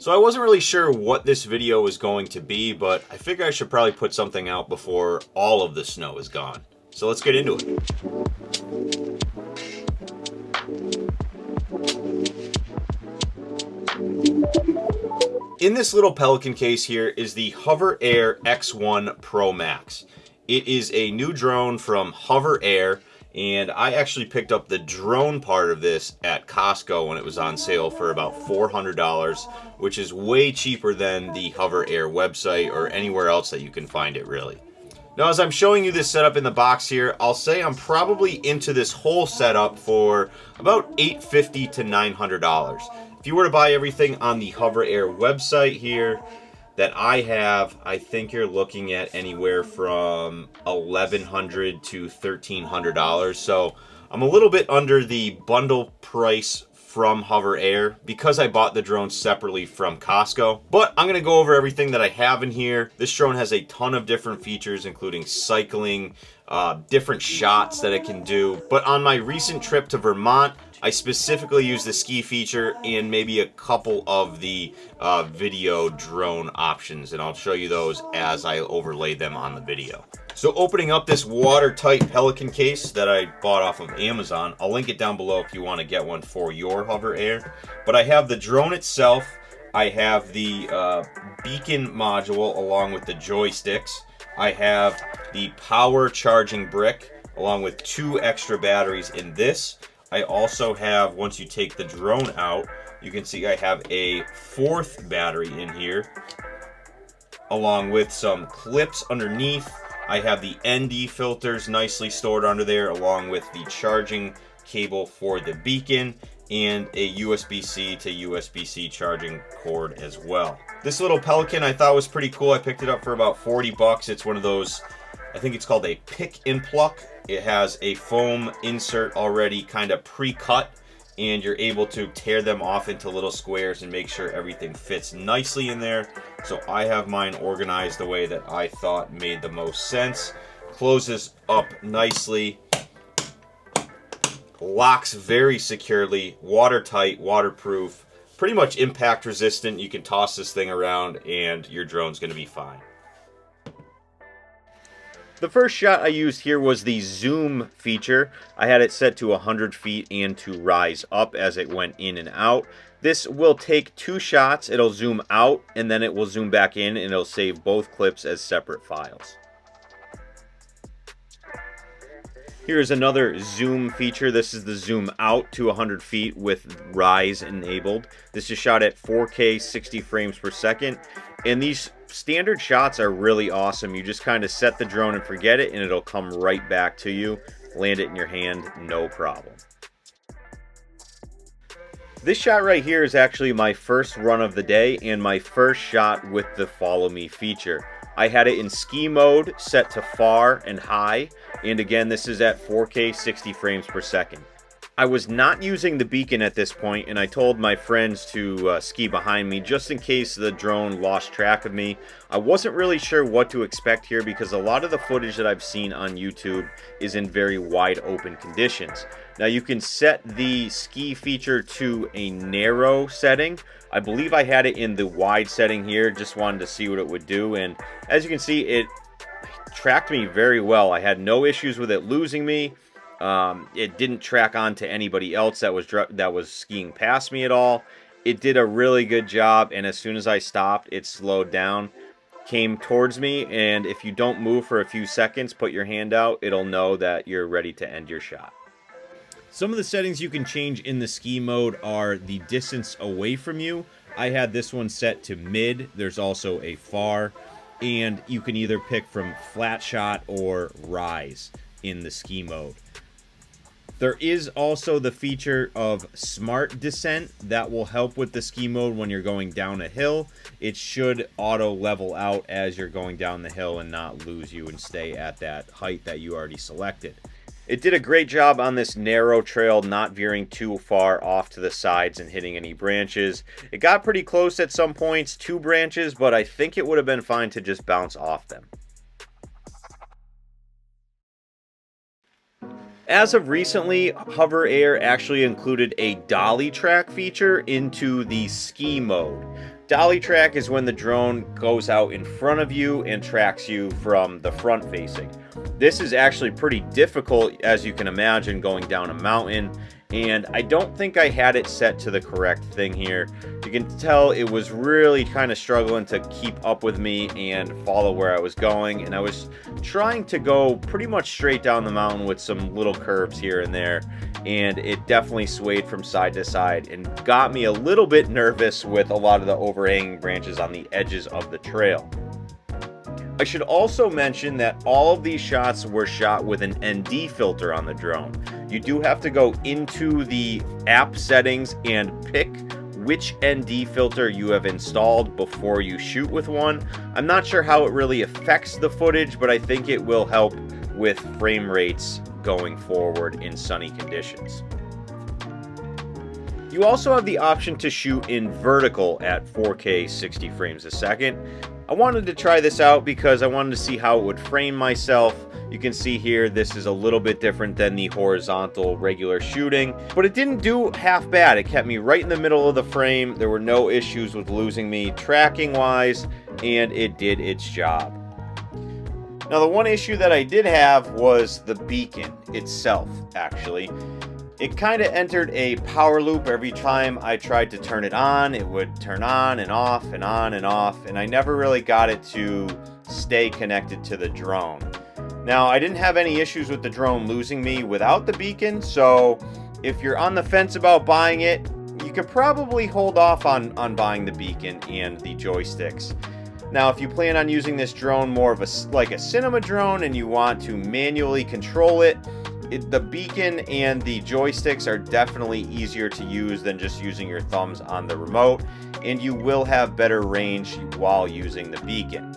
So I wasn't really sure what this video was going to be, but I figure I should probably put something out before all of the snow is gone. So let's get into it. In this little Pelican case here is the HoverAir X1 ProMax. It is a new drone from HoverAir, and I actually picked up the drone part of this at Costco when it was on sale for about $400, which is way cheaper than the HoverAir website or anywhere else that you can find it, really. Now, as I'm showing you this setup in the box here, I'll say I'm probably into this whole setup for about $850 to $900. If you were to buy everything on the HoverAir website here that I have, I think you're looking at anywhere from $1,100 to $1,300. So I'm a little bit under the bundle price from HoverAir because I bought the drone separately from Costco. But I'm going to go over everything that I have in here. This drone has a ton of different features, including cycling, different shots that it can do. But on my recent trip to Vermont, I specifically used the ski feature and maybe a couple of the video drone options, and I'll show you those as I overlay them on the video. So opening up this watertight Pelican case that I bought off of Amazon, I'll link it down below if you want to get one for your HoverAir. But I have the drone itself, I have the beacon module along with the joysticks, I have the power charging brick along with 2 extra batteries in this. I also have, once you take the drone out, you can see I have a 4th battery in here, along with some clips underneath. I have the ND filters nicely stored under there, along with the charging cable for the beacon, and a USB-C to USB-C charging cord as well. This little Pelican I thought was pretty cool. I picked it up for about 40 bucks. It's one of those, I think it's called a pick and pluck. It has a foam insert already kind of pre-cut, and you're able to tear them off into little squares and make sure everything fits nicely in there. So I have mine organized the way that I thought made the most sense. Closes up nicely, locks very securely, watertight, waterproof, pretty much impact resistant. You can toss this thing around and your drone's going to be fine. The first shot I used here was the zoom feature. I had it set to 100 feet and to rise up as it went in and out. This will take 2 shots. It'll zoom out and then it will zoom back in, and it'll save both clips as separate files. Here's another zoom feature. This is the zoom out to 100 feet with rise enabled. This is shot at 4K 60 frames per second. And these standard shots are really awesome. You just kind of set the drone and forget it, and it'll come right back to you. Land it in your hand, no problem. This shot right here is actually my first run of the day and my first shot with the follow me feature. I had it in ski mode, set to far and high, and again this is at 4K 60 frames per second. I was not using the beacon at this point, and I told my friends to ski behind me just in case the drone lost track of me. I wasn't really sure what to expect here because a lot of the footage that I've seen on YouTube is in very wide open conditions. Now you can set the ski feature to a narrow setting. I believe I had it in the wide setting here, just wanted to see what it would do, and as you can see, it tracked me very well. I had no issues with it losing me. It didn't track on to anybody else that was skiing past me at all. It did a really good job, and as soon as I stopped, it slowed down, came towards me, and if you don't move for a few seconds, put your hand out, it'll know that you're ready to end your shot. Some of the settings you can change in the ski mode are the distance away from you. I had this one set to mid. There's also a far, and you can either pick from flat shot or rise in the ski mode. There is also the feature of smart descent that will help with the ski mode when you're going down a hill. It should auto level out as you're going down the hill and not lose you and stay at that height that you already selected. It did a great job on this narrow trail, not veering too far off to the sides and hitting any branches. It got pretty close at some points to branches, but I think it would have been fine to just bounce off them. As of recently, HoverAir actually included a dolly track feature into the ski mode. Dolly track is when the drone goes out in front of you and tracks you from the front facing. This is actually pretty difficult, as you can imagine, going down a mountain, and I don't think I had it set to the correct thing here. You can tell it was really kind of struggling to keep up with me and follow where I was going, and I was trying to go pretty much straight down the mountain with some little curves here and there, and it definitely swayed from side to side and got me a little bit nervous with a lot of the overhanging branches on the edges of the trail. I should also mention that all of these shots were shot with an ND filter on the drone. You do have to go into the app settings and pick which ND filter you have installed before you shoot with one. I'm not sure how it really affects the footage, but I think it will help with frame rates going forward in sunny conditions. You also have the option to shoot in vertical at 4K 60 frames a second. I wanted to try this out because I wanted to see how it would frame myself. You can see here this is a little bit different than the horizontal regular shooting, but it didn't do half bad. It kept me right in the middle of the frame. There were no issues with losing me tracking wise, and it did its job. Now the one issue that I did have was the beacon itself, actually. It kind of entered a power loop every time I tried to turn it on. It would turn on and off and on and off, and I never really got it to stay connected to the drone. Now, I didn't have any issues with the drone losing me without the beacon, so if you're on the fence about buying it, you could probably hold off on buying the beacon and the joysticks. Now, if you plan on using this drone more of like a cinema drone and you want to manually control it, the beacon and the joysticks are definitely easier to use than just using your thumbs on the remote, and you will have better range while using the beacon.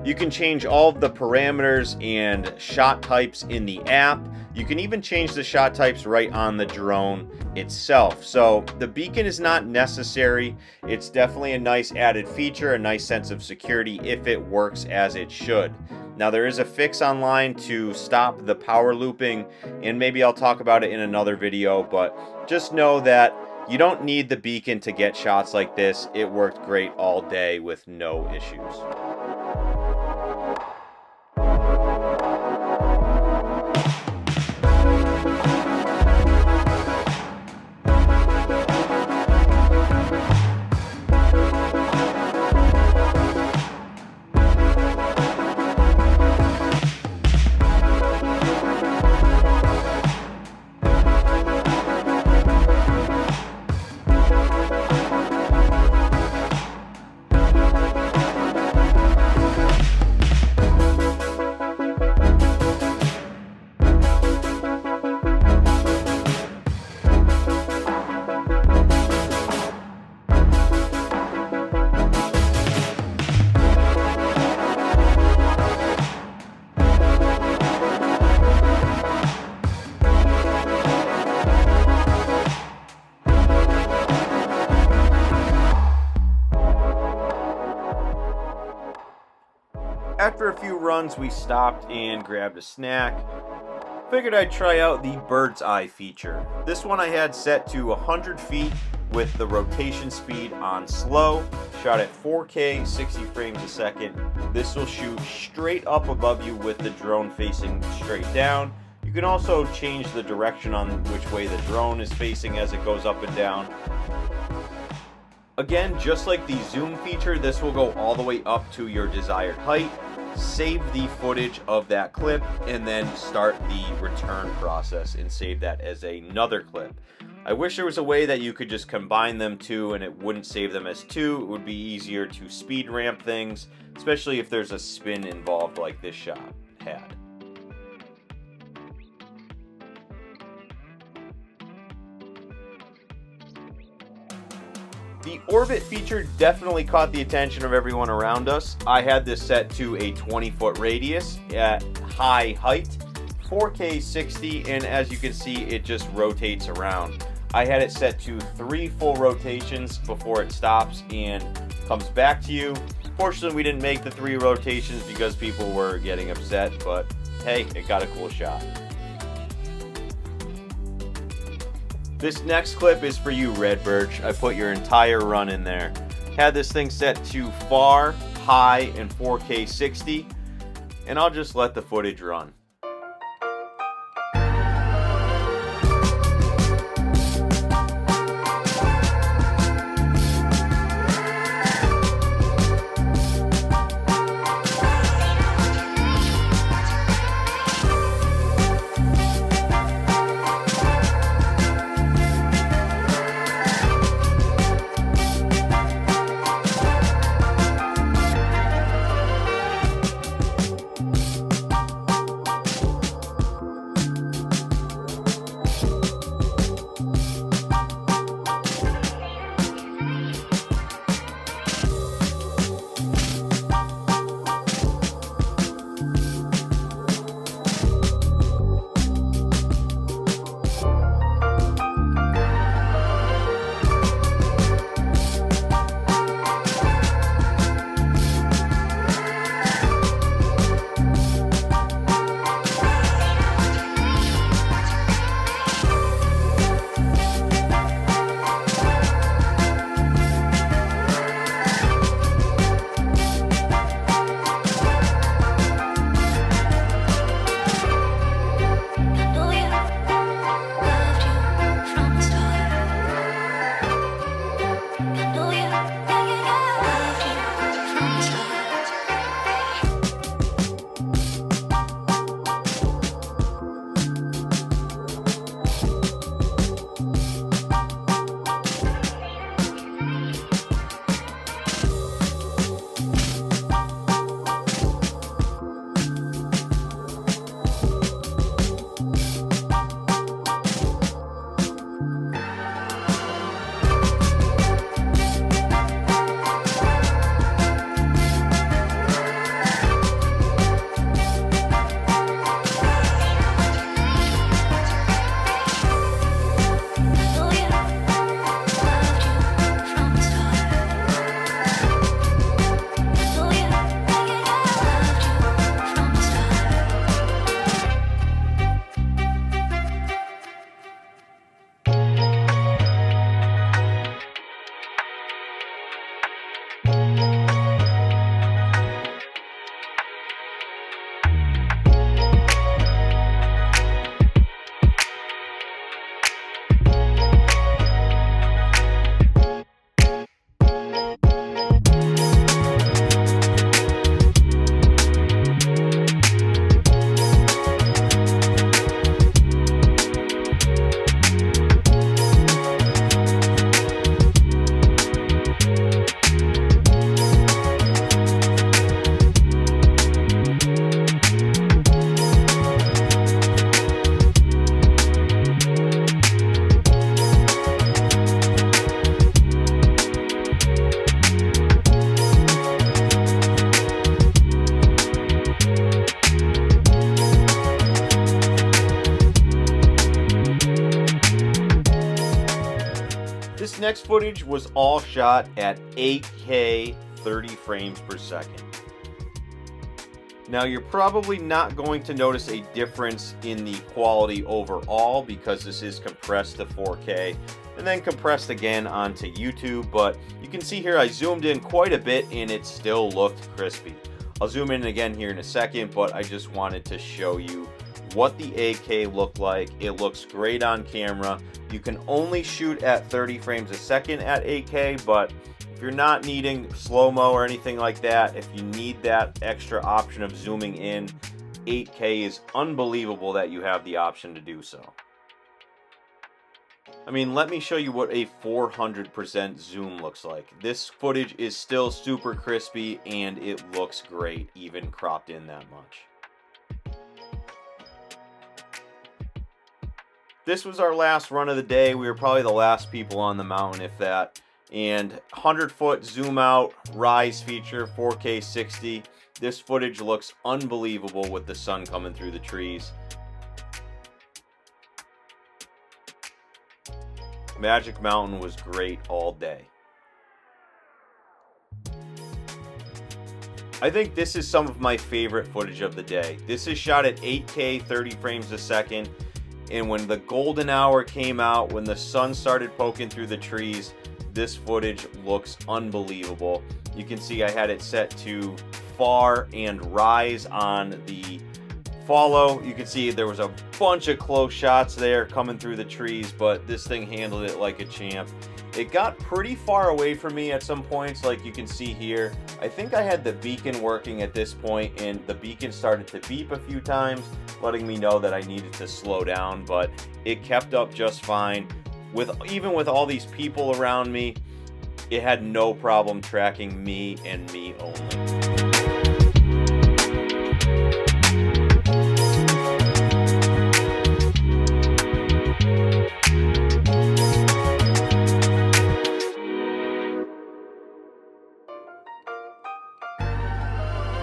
You can change all of the parameters and shot types in the app. You can even change the shot types right on the drone itself. So the beacon is not necessary. It's definitely a nice added feature, a nice sense of security if it works as it should. Now there is a fix online to stop the power looping, and maybe I'll talk about it in another video, but just know that you don't need the beacon to get shots like this. It worked great all day with no issues. After a few runs, we stopped and grabbed a snack. Figured I'd try out the bird's eye feature. This one I had set to 100 feet with the rotation speed on slow, shot at 4K 60 frames a second. This will shoot straight up above you with the drone facing straight down. You can also change the direction on which way the drone is facing as it goes up and down. Again, just like the zoom feature, this will go all the way up to your desired height. Save the footage of that clip and then start the return process and save that as another clip. I wish there was a way that you could just combine them two and it wouldn't save them as two. It would be easier to speed ramp things, especially if there's a spin involved like this shot had. The orbit feature definitely caught the attention of everyone around us. I had this set to a 20-foot radius at high height, 4K 60, and as you can see, it just rotates around. I had it set to 3 full rotations before it stops and comes back to you. Fortunately, we didn't make the 3 rotations because people were getting upset, but hey, it got a cool shot. This next clip is for you, Red Birch. I put your entire run in there. Had this thing set to far, high, and 4K 60, and I'll just let the footage run. This next footage was all shot at 8K 30 frames per second. Now you're probably not going to notice a difference in the quality overall because this is compressed to 4K and then compressed again onto YouTube, but you can see here I zoomed in quite a bit and it still looked crispy. I'll zoom in again here in a second, but I just wanted to show you what the 8K looked like. It looks great on camera. You can only shoot at 30 frames a second at 8K, but if you're not needing slow-mo or anything like that, if you need that extra option of zooming in, 8K is unbelievable that you have the option to do so. I mean, let me show you what a 400% zoom looks like. This footage is still super crispy and it looks great, even cropped in that much. This was our last run of the day. We were probably the last people on the mountain, if that. And 100-foot zoom out rise feature, 4K 60. This footage looks unbelievable with the sun coming through the trees. Magic Mountain was great all day. I think this is some of my favorite footage of the day. This is shot at 8K 30 frames a second. And when the golden hour came out, when the sun started poking through the trees, this footage looks unbelievable. You can see I had it set to far and rise on the follow. You can see there was a bunch of close shots there coming through the trees, but this thing handled it like a champ. It got pretty far away from me at some points, like you can see here. I think I had the beacon working at this point, and the beacon started to beep a few times, letting me know that I needed to slow down, but it kept up just fine. Even with all these people around me, it had no problem tracking me and me only.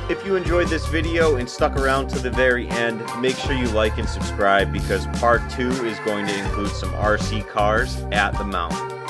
If you enjoyed this video and stuck around to the very end, make sure you like and subscribe, because part 2 is going to include some RC cars at the mountain.